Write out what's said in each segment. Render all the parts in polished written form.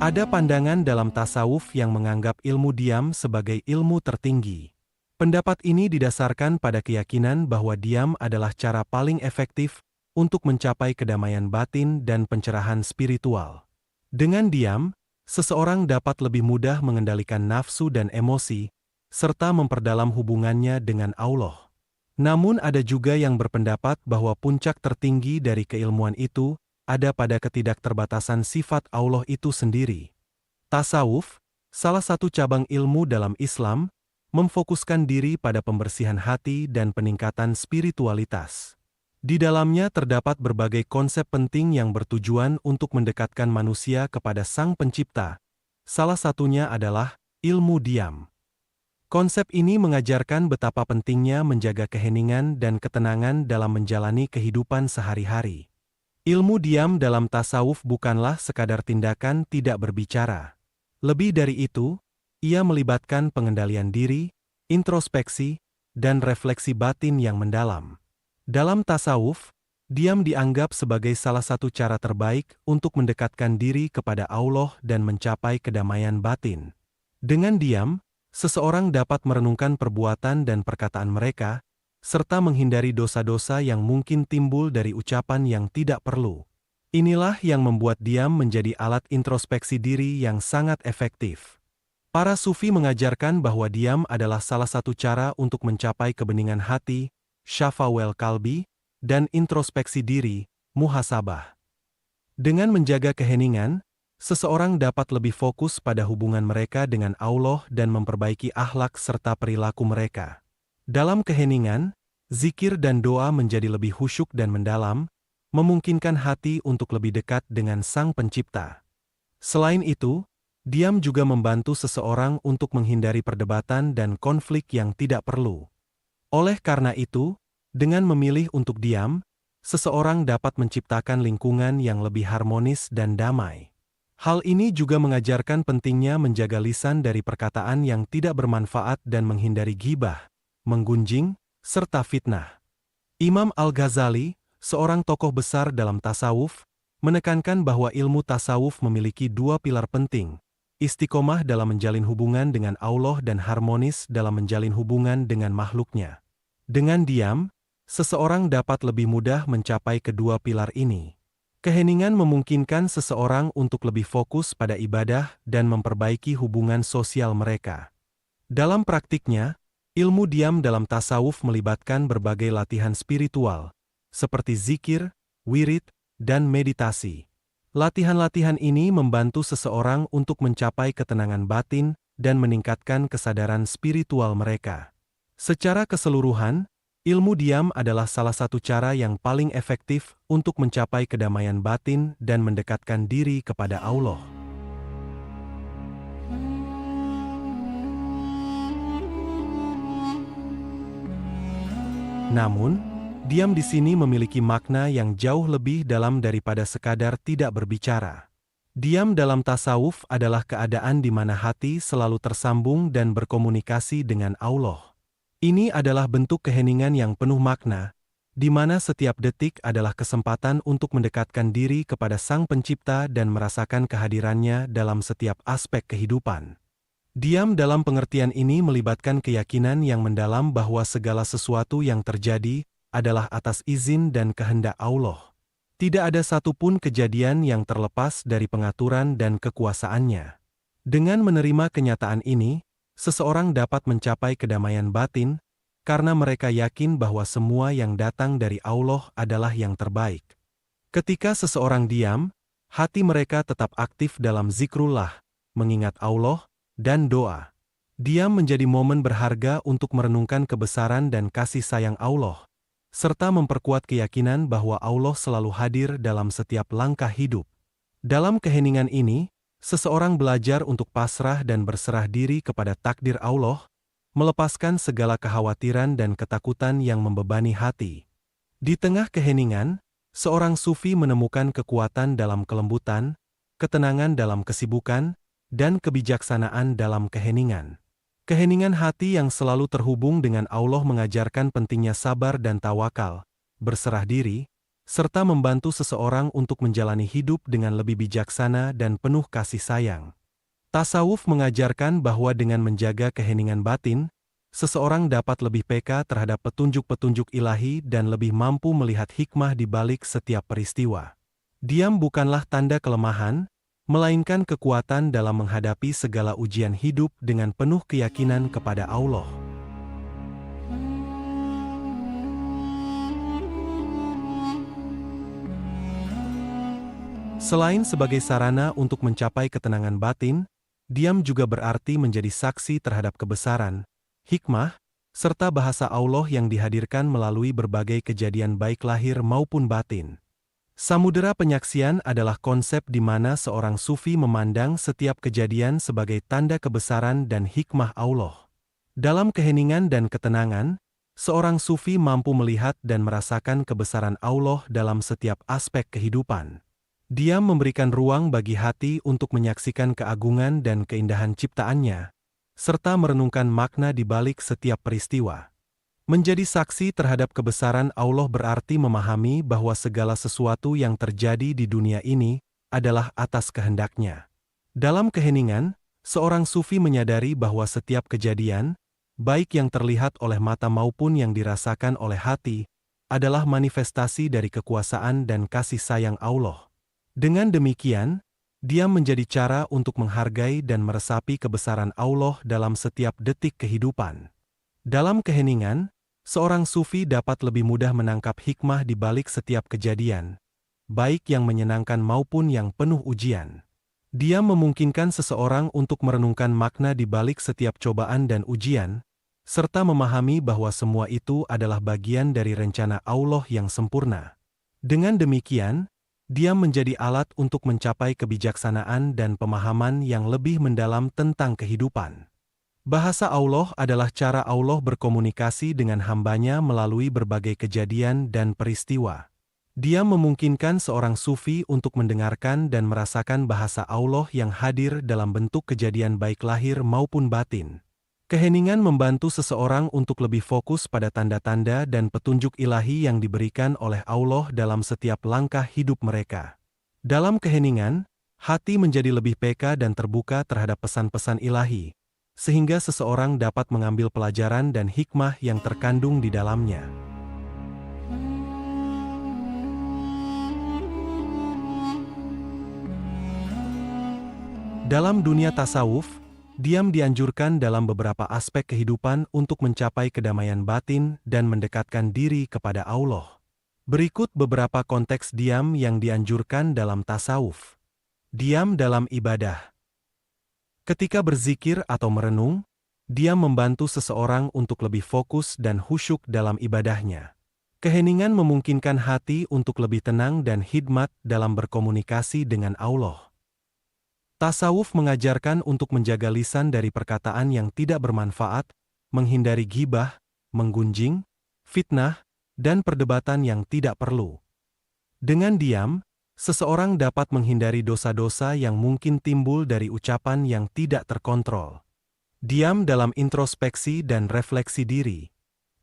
Ada pandangan dalam tasawuf yang menganggap ilmu diam sebagai ilmu tertinggi. Pendapat ini didasarkan pada keyakinan bahwa diam adalah cara paling efektif untuk mencapai kedamaian batin dan pencerahan spiritual. Dengan diam, seseorang dapat lebih mudah mengendalikan nafsu dan emosi, serta memperdalam hubungannya dengan Allah. Namun ada juga yang berpendapat bahwa puncak tertinggi dari keilmuan itu ada pada ketidakterbatasan sifat Allah itu sendiri. Tasawuf, salah satu cabang ilmu dalam Islam, memfokuskan diri pada pembersihan hati dan peningkatan spiritualitas. Di dalamnya terdapat berbagai konsep penting yang bertujuan untuk mendekatkan manusia kepada Sang Pencipta. Salah satunya adalah ilmu diam. Konsep ini mengajarkan betapa pentingnya menjaga keheningan dan ketenangan dalam menjalani kehidupan sehari-hari. Ilmu diam dalam tasawuf bukanlah sekadar tindakan tidak berbicara. Lebih dari itu, ia melibatkan pengendalian diri, introspeksi, dan refleksi batin yang mendalam. Dalam tasawuf, diam dianggap sebagai salah satu cara terbaik untuk mendekatkan diri kepada Allah dan mencapai kedamaian batin. Dengan diam, seseorang dapat merenungkan perbuatan dan perkataan mereka, serta menghindari dosa-dosa yang mungkin timbul dari ucapan yang tidak perlu. Inilah yang membuat diam menjadi alat introspeksi diri yang sangat efektif. Para sufi mengajarkan bahwa diam adalah salah satu cara untuk mencapai kebeningan hati, syafawel kalbi, dan introspeksi diri, muhasabah. Dengan menjaga keheningan, seseorang dapat lebih fokus pada hubungan mereka dengan Allah dan memperbaiki akhlak serta perilaku mereka. Dalam keheningan, zikir dan doa menjadi lebih khusyuk dan mendalam, memungkinkan hati untuk lebih dekat dengan Sang Pencipta. Selain itu, diam juga membantu seseorang untuk menghindari perdebatan dan konflik yang tidak perlu. Oleh karena itu, dengan memilih untuk diam, seseorang dapat menciptakan lingkungan yang lebih harmonis dan damai. Hal ini juga mengajarkan pentingnya menjaga lisan dari perkataan yang tidak bermanfaat dan menghindari ghibah, menggunjing, serta fitnah. Imam Al-Ghazali, seorang tokoh besar dalam tasawuf, menekankan bahwa ilmu tasawuf memiliki dua pilar penting, istiqomah dalam menjalin hubungan dengan Allah dan harmonis dalam menjalin hubungan dengan makhluknya. Dengan diam, seseorang dapat lebih mudah mencapai kedua pilar ini. Keheningan memungkinkan seseorang untuk lebih fokus pada ibadah dan memperbaiki hubungan sosial mereka. Dalam praktiknya, ilmu diam dalam tasawuf melibatkan berbagai latihan spiritual, seperti zikir, wirid, dan meditasi. Latihan-latihan ini membantu seseorang untuk mencapai ketenangan batin dan meningkatkan kesadaran spiritual mereka. Secara keseluruhan, ilmu diam adalah salah satu cara yang paling efektif untuk mencapai kedamaian batin dan mendekatkan diri kepada Allah. Namun, diam di sini memiliki makna yang jauh lebih dalam daripada sekadar tidak berbicara. Diam dalam tasawuf adalah keadaan di mana hati selalu tersambung dan berkomunikasi dengan Allah. Ini adalah bentuk keheningan yang penuh makna, di mana setiap detik adalah kesempatan untuk mendekatkan diri kepada Sang Pencipta dan merasakan kehadirannya dalam setiap aspek kehidupan. Diam dalam pengertian ini melibatkan keyakinan yang mendalam bahwa segala sesuatu yang terjadi adalah atas izin dan kehendak Allah. Tidak ada satupun kejadian yang terlepas dari pengaturan dan kekuasaannya. Dengan menerima kenyataan ini, seseorang dapat mencapai kedamaian batin, karena mereka yakin bahwa semua yang datang dari Allah adalah yang terbaik. Ketika seseorang diam, hati mereka tetap aktif dalam zikrullah, mengingat Allah, dan doa. Diam menjadi momen berharga untuk merenungkan kebesaran dan kasih sayang Allah, serta memperkuat keyakinan bahwa Allah selalu hadir dalam setiap langkah hidup. Dalam keheningan ini, seseorang belajar untuk pasrah dan berserah diri kepada takdir Allah, melepaskan segala kekhawatiran dan ketakutan yang membebani hati. Di tengah keheningan, seorang sufi menemukan kekuatan dalam kelembutan, ketenangan dalam kesibukan, dan kebijaksanaan dalam keheningan. Keheningan hati yang selalu terhubung dengan Allah mengajarkan pentingnya sabar dan tawakal, berserah diri, serta membantu seseorang untuk menjalani hidup dengan lebih bijaksana dan penuh kasih sayang. Tasawuf mengajarkan bahwa dengan menjaga keheningan batin, seseorang dapat lebih peka terhadap petunjuk-petunjuk ilahi dan lebih mampu melihat hikmah di balik setiap peristiwa. Diam bukanlah tanda kelemahan, melainkan kekuatan dalam menghadapi segala ujian hidup dengan penuh keyakinan kepada Allah. Selain sebagai sarana untuk mencapai ketenangan batin, diam juga berarti menjadi saksi terhadap kebesaran, hikmah, serta bahasa Allah yang dihadirkan melalui berbagai kejadian baik lahir maupun batin. Samudera penyaksian adalah konsep di mana seorang sufi memandang setiap kejadian sebagai tanda kebesaran dan hikmah Allah. Dalam keheningan dan ketenangan, seorang sufi mampu melihat dan merasakan kebesaran Allah dalam setiap aspek kehidupan. Dia memberikan ruang bagi hati untuk menyaksikan keagungan dan keindahan ciptaannya, serta merenungkan makna di balik setiap peristiwa. Menjadi saksi terhadap kebesaran Allah berarti memahami bahwa segala sesuatu yang terjadi di dunia ini adalah atas kehendak-Nya. Dalam keheningan, seorang sufi menyadari bahwa setiap kejadian, baik yang terlihat oleh mata maupun yang dirasakan oleh hati, adalah manifestasi dari kekuasaan dan kasih sayang Allah. Dengan demikian, dia menjadi cara untuk menghargai dan meresapi kebesaran Allah dalam setiap detik kehidupan. Dalam keheningan, seorang sufi dapat lebih mudah menangkap hikmah di balik setiap kejadian, baik yang menyenangkan maupun yang penuh ujian. Dia memungkinkan seseorang untuk merenungkan makna di balik setiap cobaan dan ujian, serta memahami bahwa semua itu adalah bagian dari rencana Allah yang sempurna. Dengan demikian, dia menjadi alat untuk mencapai kebijaksanaan dan pemahaman yang lebih mendalam tentang kehidupan. Bahasa Allah adalah cara Allah berkomunikasi dengan hamba-Nya melalui berbagai kejadian dan peristiwa. Dia memungkinkan seorang sufi untuk mendengarkan dan merasakan bahasa Allah yang hadir dalam bentuk kejadian baik lahir maupun batin. Keheningan membantu seseorang untuk lebih fokus pada tanda-tanda dan petunjuk ilahi yang diberikan oleh Allah dalam setiap langkah hidup mereka. Dalam keheningan, hati menjadi lebih peka dan terbuka terhadap pesan-pesan ilahi, sehingga seseorang dapat mengambil pelajaran dan hikmah yang terkandung di dalamnya. Dalam dunia tasawuf, diam dianjurkan dalam beberapa aspek kehidupan untuk mencapai kedamaian batin dan mendekatkan diri kepada Allah. Berikut beberapa konteks diam yang dianjurkan dalam tasawuf. Diam dalam ibadah. Ketika berzikir atau merenung, diam membantu seseorang untuk lebih fokus dan khusyuk dalam ibadahnya. Keheningan memungkinkan hati untuk lebih tenang dan hikmat dalam berkomunikasi dengan Allah. Tasawuf mengajarkan untuk menjaga lisan dari perkataan yang tidak bermanfaat, menghindari ghibah, menggunjing, fitnah, dan perdebatan yang tidak perlu. Dengan diam, seseorang dapat menghindari dosa-dosa yang mungkin timbul dari ucapan yang tidak terkontrol. Diam dalam introspeksi dan refleksi diri.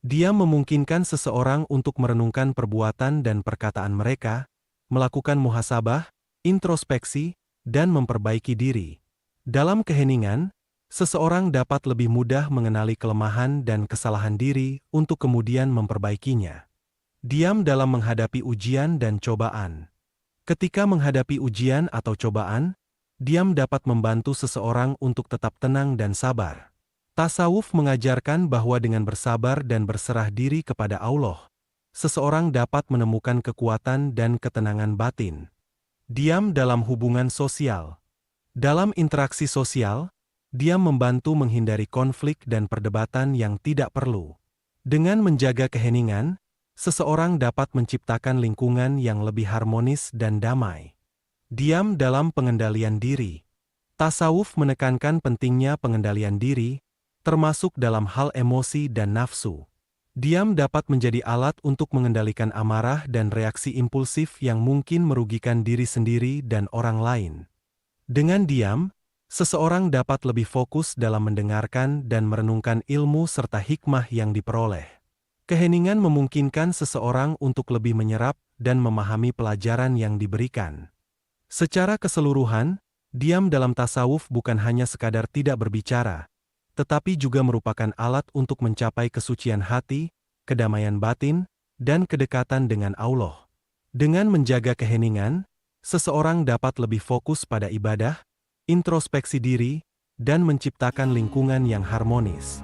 Diam memungkinkan seseorang untuk merenungkan perbuatan dan perkataan mereka, melakukan muhasabah, introspeksi, dan memperbaiki diri. Dalam keheningan, seseorang dapat lebih mudah mengenali kelemahan dan kesalahan diri untuk kemudian memperbaikinya. Diam dalam menghadapi ujian dan cobaan. Ketika menghadapi ujian atau cobaan, diam dapat membantu seseorang untuk tetap tenang dan sabar. Tasawuf mengajarkan bahwa dengan bersabar dan berserah diri kepada Allah, seseorang dapat menemukan kekuatan dan ketenangan batin. Diam dalam hubungan sosial. Dalam interaksi sosial, diam membantu menghindari konflik dan perdebatan yang tidak perlu. Dengan menjaga keheningan, seseorang dapat menciptakan lingkungan yang lebih harmonis dan damai. Diam dalam pengendalian diri. Tasawuf menekankan pentingnya pengendalian diri, termasuk dalam hal emosi dan nafsu. Diam dapat menjadi alat untuk mengendalikan amarah dan reaksi impulsif yang mungkin merugikan diri sendiri dan orang lain. Dengan diam, seseorang dapat lebih fokus dalam mendengarkan dan merenungkan ilmu serta hikmah yang diperoleh. Keheningan memungkinkan seseorang untuk lebih menyerap dan memahami pelajaran yang diberikan. Secara keseluruhan, diam dalam tasawuf bukan hanya sekadar tidak berbicara, tetapi juga merupakan alat untuk mencapai kesucian hati, kedamaian batin, dan kedekatan dengan Allah. Dengan menjaga keheningan, seseorang dapat lebih fokus pada ibadah, introspeksi diri, dan menciptakan lingkungan yang harmonis.